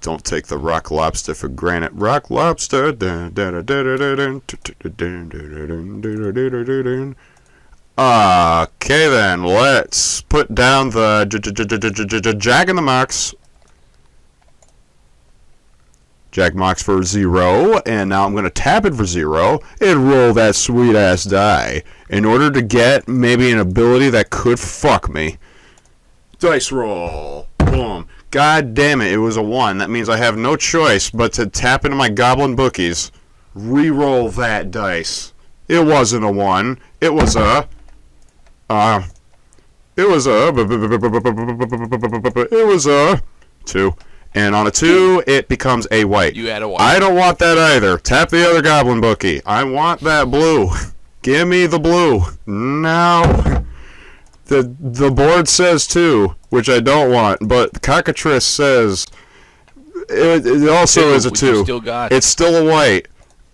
Don't take the rock lobster for granted. Rock lobster. Okay then, let's put down the Jack in the Mox. Jack Mox for 0, and now I'm going to tap it for 0 and roll that sweet ass die in order to get maybe an ability that could fuck me. Dice roll. Boom. God damn it, it was a 1. That means I have no choice but to tap into my Goblin Bookies. Re-roll that dice. It wasn't a 1. It was a... It was a 2. And on a 2, it becomes a white. You had a white. I don't want that either. Tap the other Goblin Bookie. I want that blue. Give me the blue. Now... The board says 2, which I don't want, but Cockatrice says it also is a 2. It's still a white.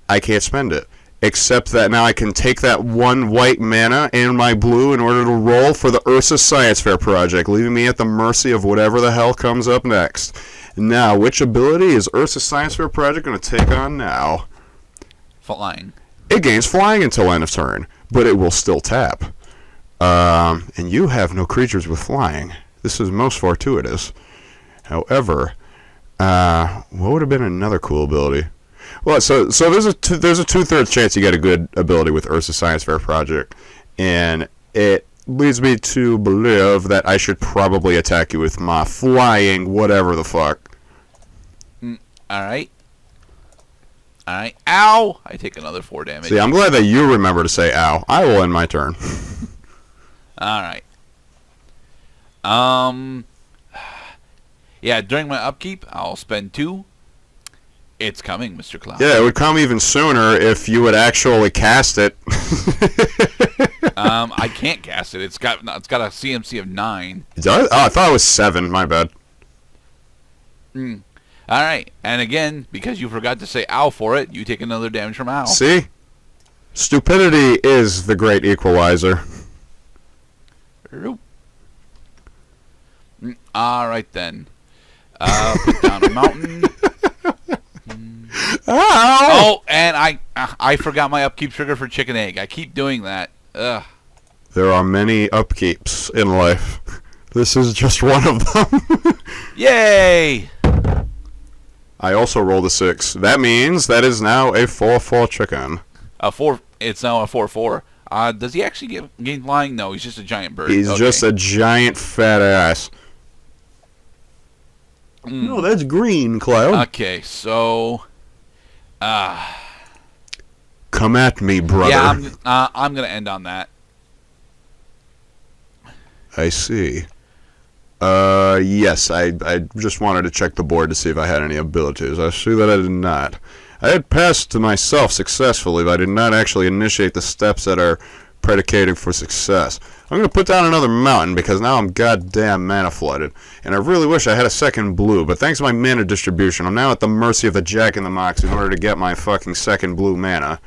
I can't spend it. Except that now I can take that 1 white mana and my blue in order to roll for the Ursa Science Fair project, leaving me at the mercy of whatever the hell comes up next. Now, which ability is Ursa Science Fair project going to take on now? Flying. It gains flying until end of turn, but it will still tap. And you have no creatures with flying. This is most fortuitous. However, what would have been another cool ability? Well, so there's a 2/3 chance you get a good ability with Ursa Science Fair project, and it leads me to believe that I should probably attack you with my flying whatever the fuck. Alright. Alright. Ow! I take another 4 damage. See, I'm glad that you remember to say ow. I will end my turn. Alright. Yeah, during my upkeep, I'll spend 2. It's coming, Mr. Cloud. Yeah, it would come even sooner if you would actually cast it. I can't cast it. It's got a CMC of 9. It does? Oh, I thought it was 7. My bad. Alright, and again, because you forgot to say ow for it, you take another damage from ow. See? Stupidity is the great equalizer. Alright then. Put down a mountain. Ow! Oh, and I forgot my upkeep trigger for chicken egg. I keep doing that. Ugh. There are many upkeeps in life. This is just one of them. Yay! I also rolled a 6. That means that is now a 4/4 chicken. It's now a 4/4. Does he actually gain flying? No, he's just a giant bird. He's just a giant fat ass. No, that's green, Cloud. Okay, so... Come at me, brother. Yeah, I'm going to end on that. I see. Yes, I just wanted to check the board to see if I had any abilities. I see that I did not. I had passed to myself successfully, but I did not actually initiate the steps that are predicating for success. I'm going to put down another mountain because now I'm goddamn mana flooded. And I really wish I had a second blue, but thanks to my mana distribution, I'm now at the mercy of the Jack in the Mox in order to get my fucking second blue mana.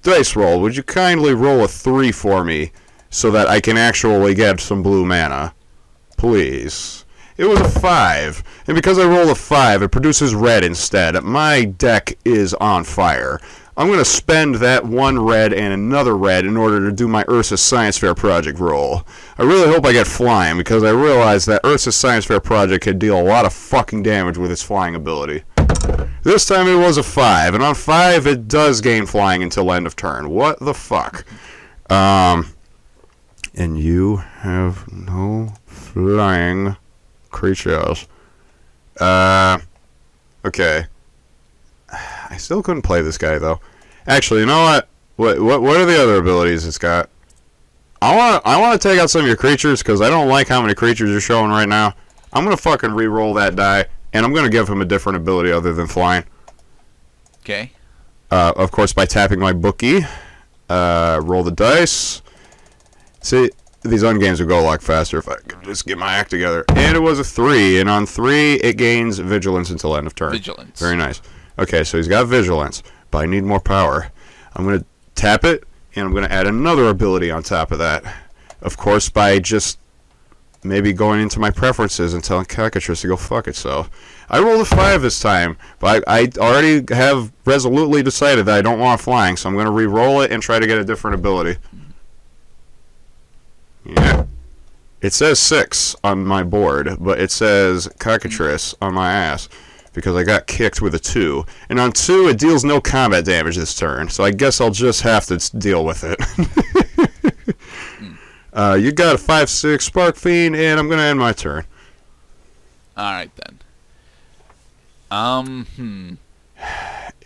Dice roll, would you kindly roll a 3 for me so that I can actually get some blue mana? Please. It was a 5, and because I rolled a 5, it produces red instead. My deck is on fire. I'm going to spend that 1 red and another red in order to do my Ursa Science Fair project roll. I really hope I get flying, because I realize that Ursa Science Fair project can deal a lot of fucking damage with its flying ability. This time it was a 5, and on 5 it does gain flying until end of turn. What the fuck? And you have no flying creatures. Okay. I still couldn't play this guy though. Actually, you know what? What are the other abilities it's got? I want to take out some of your creatures because I don't like how many creatures you're showing right now. I'm gonna fucking re-roll that die, and I'm gonna give him a different ability other than flying. Okay. Of course, by tapping my bookie, roll the dice. See, these ungames would go a lot faster if I could just get my act together. And it was a 3, and on 3, it gains vigilance until end of turn. Vigilance. Very nice. Okay, so he's got vigilance, but I need more power. I'm going to tap it, and I'm going to add another ability on top of that. Of course, by just maybe going into my preferences and telling Cockatrice to go fuck itself. I rolled a 5 this time, but I already have resolutely decided that I don't want flying, so I'm going to re-roll it and try to get a different ability. Yeah. It says 6 on my board, but it says Cockatrice on my ass because I got kicked with a 2. And on 2, it deals no combat damage this turn, so I guess I'll just have to deal with it. You got a 5/6 Spark Fiend, and I'm going to end my turn. Alright then.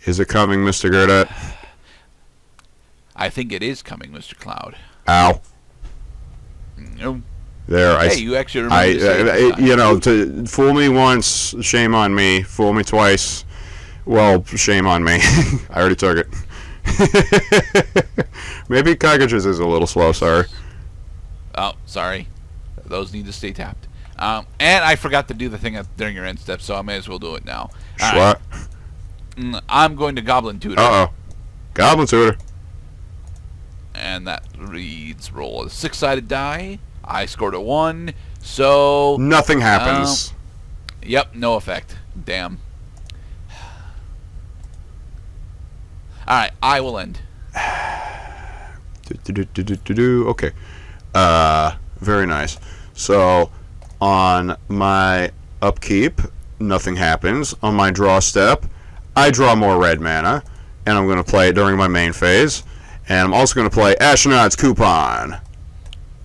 Is it coming, Mr. Gerdat? I think it is coming, Mr. Cloud. Ow. No. There, hey, you actually remember to say it, you know, to fool me once, shame on me. Fool me twice, well, shame on me. I already took it. Maybe Cockatrice is a little slow, sorry. Oh, sorry. Those need to stay tapped. And I forgot to do the thing during your end step, so I may as well do it now. What? Right. I'm going to Goblin Tutor. Uh-oh. Goblin Tutor. And that reads roll a 6-sided die. I scored a 1, so... Nothing happens. Yep, no effect. Damn. Alright, I will end. Okay. Very nice. So, on my upkeep, nothing happens. On my draw step, I draw more red mana, and I'm going to play it during my main phase. And I'm also going to play Astronaut's Coupon.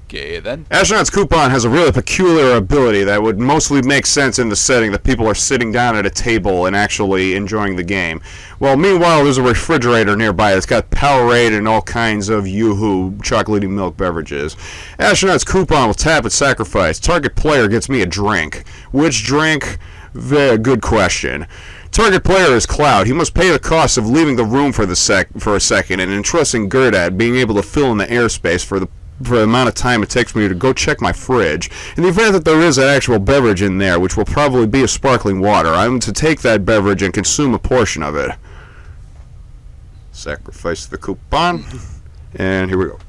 Okay, then. Astronaut's Coupon has a really peculiar ability that would mostly make sense in the setting that people are sitting down at a table and actually enjoying the game. Well, meanwhile, there's a refrigerator nearby that's got Powerade and all kinds of yoo-hoo chocolatey milk beverages. Astronaut's Coupon will tap its sacrifice. Target player gets me a drink. Which drink? Very good question. Target player is Cloud. He must pay the cost of leaving the room for a second and entrusting Gerdat being able to fill in the airspace for the amount of time it takes me to go check my fridge. In the event that there is an actual beverage in there, which will probably be a sparkling water, I'm to take that beverage and consume a portion of it. Sacrifice the coupon. And here we go.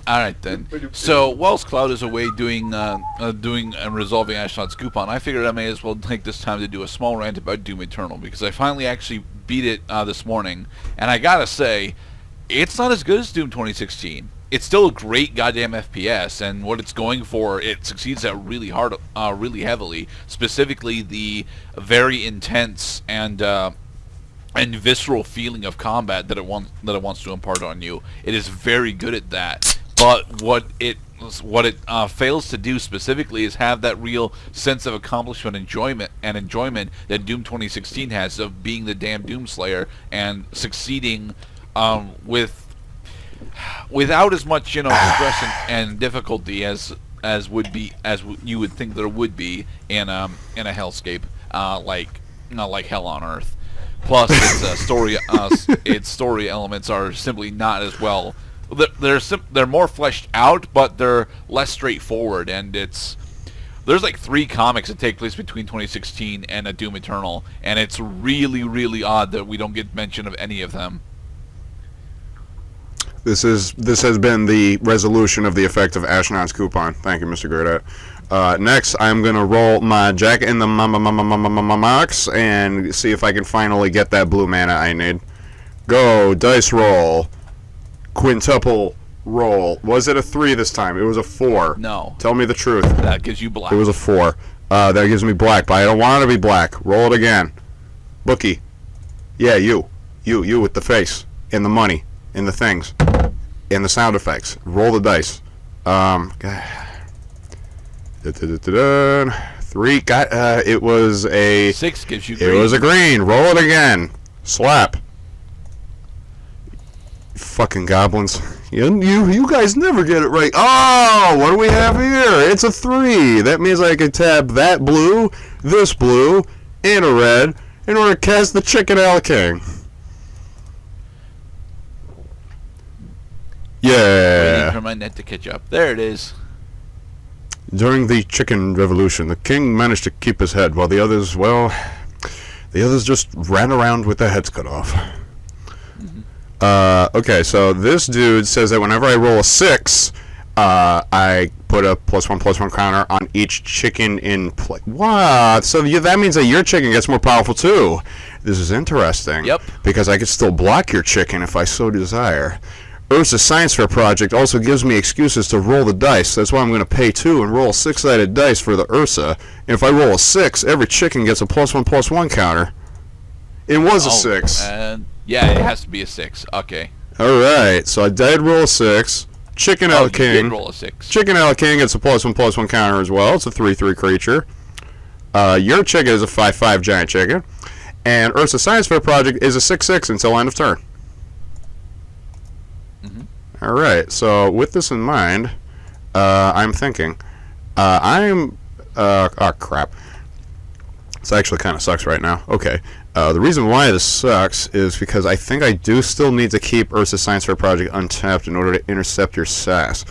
Alright then. So, whilst Cloud is away doing and resolving Astronaut's Coupon, I figured I may as well take this time to do a small rant about Doom Eternal, because I finally actually beat it this morning, and I gotta say, it's not as good as Doom 2016. It's still a great goddamn FPS, and what it's going for, it succeeds at really hard, really heavily. Specifically, the very intense and visceral feeling of combat that it wants to impart on you. It is very good at that. But what it fails to do specifically is have that real sense of accomplishment, enjoyment that Doom 2016 has of being the damn Doomslayer and succeeding. Without as much, stress and difficulty as you would think there would be in a hellscape, like Hell on Earth. Plus, its story elements are simply not as well. They're more fleshed out, but they're less straightforward. And there's like 3 comics that take place between 2016 and a Doom Eternal, and it's really, really odd that we don't get mention of any of them. This has been the resolution of the effect of Astronaut's Coupon. Thank you, Mr. Gerdat. Next, I'm going to roll my Jack in the Mox and see if I can finally get that blue mana I need. Go, dice roll. Quintuple roll. Was it a 3 this time? It was a 4. No. Tell me the truth. That gives you black. It was a 4. That gives me black, but I don't want it to be black. Roll it again. Bookie. Yeah, you. You with the face. And the money. And the things. And the sound effects. Roll the dice. 3. It was a... 6 gives you green. It was a green. Roll it again. Slap. Fucking goblins. You guys never get it right. Oh, what do we have here? It's a 3. That means I can tap that blue, this blue, and a red in order to cast the Chicken King. Yeah. Waiting for my net to catch up. There it is. During the Chicken Revolution, the king managed to keep his head, while the others just ran around with their heads cut off. Okay, so this dude says that whenever I roll a 6, I put a +1/+1 counter on each chicken in play. Wow, so that means that your chicken gets more powerful too. This is interesting. Yep. Because I could still block your chicken if I so desire. Ursa's Science Fair project also gives me excuses to roll the dice. That's why I'm going to pay 2 and roll a 6-sided dice for the Ursa. And if I roll a 6, every chicken gets a +1/+1 counter. It was a 6. Yeah, it has to be a 6. Okay. Alright, so I did roll a 6. Chicken Out You King. did roll a 6. Chicken Out King gets a +1/+1 counter as well. It's a 3/3 creature. Your chicken is a 5/5 giant chicken. And Ursa's Science Fair project is a 6/6 until end of turn. Alright, so with this in mind, I'm thinking, oh crap. This actually kind of sucks right now. Okay, the reason why this sucks is because I think I do still need to keep Ursa's Science Fair project untapped in order to intercept your sass.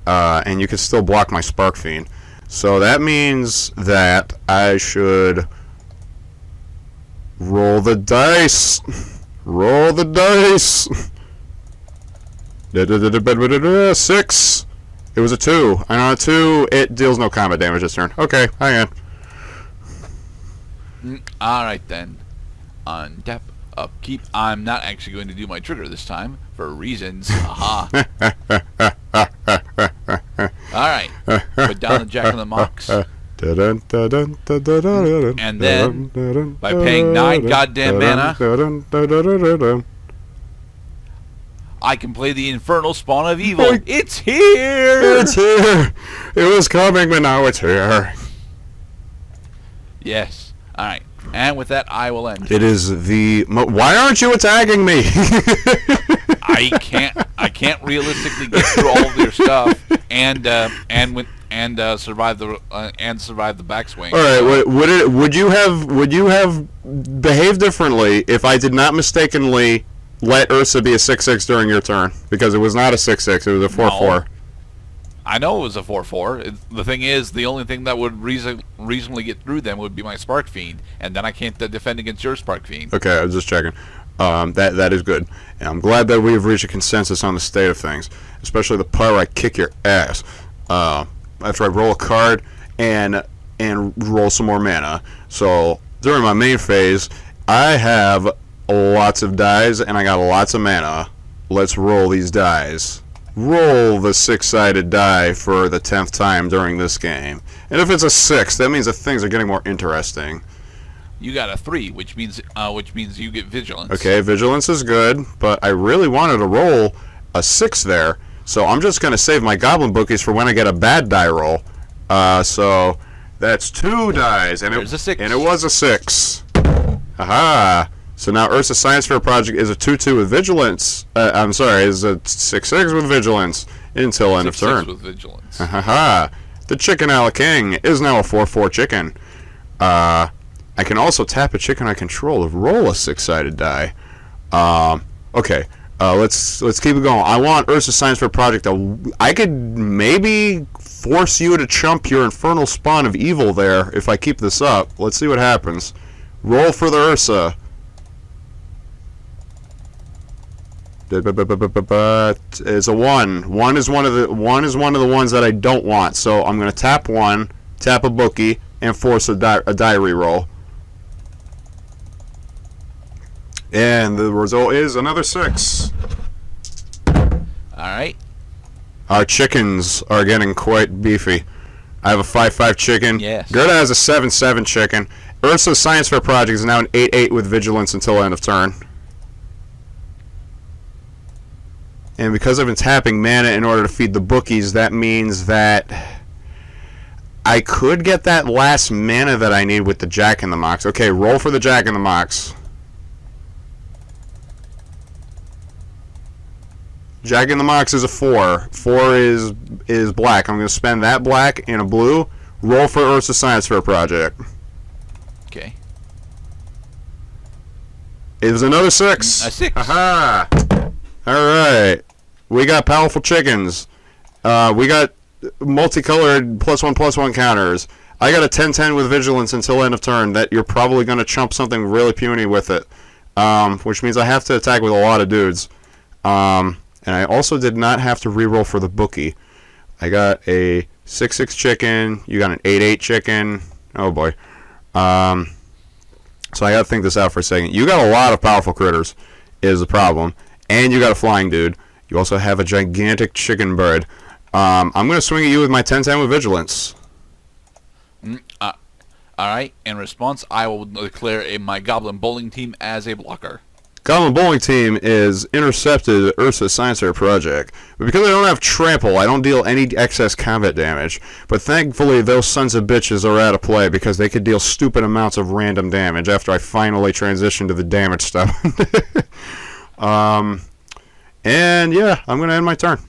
And you can still block my Spark Fiend. So that means that I should roll the dice. Roll the dice. 6. It was a 2. And on a 2, it deals no combat damage this turn. Okay, hang on. Alright then. Untap, upkeep. I'm not actually going to do my trigger this time, for reasons. Aha. Alright. Put down the Jack in the Box. And then, by paying 9 goddamn mana, I can play the Infernal Spawn of Evil. It's here! It's here! It was coming, but now it's here. Yes. Alright. And with that, I will end. It is the... Why aren't you attacking me? I can't realistically get through all of your stuff and survive the backswing. All right. Would you have behaved differently if I did not mistakenly let Ursa be a 6/6 during your turn? Because it was not a 6/6. It was a 4/4. No. I know it was a 4/4. The thing is, the only thing that would reasonably get through them would be my Spark Fiend, and then I can't defend against your Spark Fiend. Okay, I was just checking. That is good. And I'm glad that we have reached a consensus on the state of things, especially the part where I kick your ass after I roll a card and roll some more mana. So during my main phase, I have lots of dies and I got lots of mana. Let's roll these dies. Roll the 6-sided die for the 10th time during this game. And if it's a 6, that means that things are getting more interesting. You got a 3, which means you get Vigilance. Okay, Vigilance is good, but I really wanted to roll a 6 there, so I'm just going to save my Goblin Bookies for when I get a bad die roll. So that's 2 dies, and There's a 6. And it was a 6. Aha! So now Ursa's Science Fair project is a 2/2 with Vigilance. I'm sorry, is a 6/6 with Vigilance until end of turn. 6/6 with Vigilance. Haha! The Chicken Ala King is now a 4/4 chicken. I can also tap a chicken I control to roll a 6-sided die. Okay, let's keep it going. I want Ursa's Science Fair project. I could maybe force you to chump your Infernal Spawn of Evil there if I keep this up. Let's see what happens. Roll for the Ursa. It's a 1. 1 is one of the ones that I don't want. So I'm going to tap 1, tap a bookie, and force a die reroll. And the result is another 6. Alright. Our chickens are getting quite beefy. I have a 5/5 chicken. Yes. Gerda has a 7/7 chicken. Ursa's Science Fair project is now an 8/8 with Vigilance until end of turn. And because I've been tapping mana in order to feed the bookies, that means that I could get that last mana that I need with the Jack in the Box. Okay, roll for the Jack in the Box. Jack in the Box is a 4. 4 is black. I'm going to spend that black and a blue. Roll for Ursa's Science Fair project. Okay. It was another 6. A 6. Aha! Alright. We got powerful chickens. We got multicolored +1/+1 counters. I got a 10/10 with Vigilance until end of turn that you're probably going to chump something really puny with it. Which means I have to attack with a lot of dudes. And I also did not have to reroll for the bookie. I got a 6/6 chicken. You got an 8/8 chicken. Oh boy. So I gotta think this out for a second. You got a lot of powerful critters, is the problem, and you got a flying dude. You also have a gigantic chicken bird. I'm gonna swing at you with my 10/10 with vigilance. All right. In response, I will declare my goblin bowling team as a blocker. Goblin Bowling Team is intercepted Ursa's Science Fair project. But because I don't have trample, I don't deal any excess combat damage. But thankfully, those sons of bitches are out of play because they could deal stupid amounts of random damage after I finally transition to the damage stuff. And yeah, I'm going to end my turn.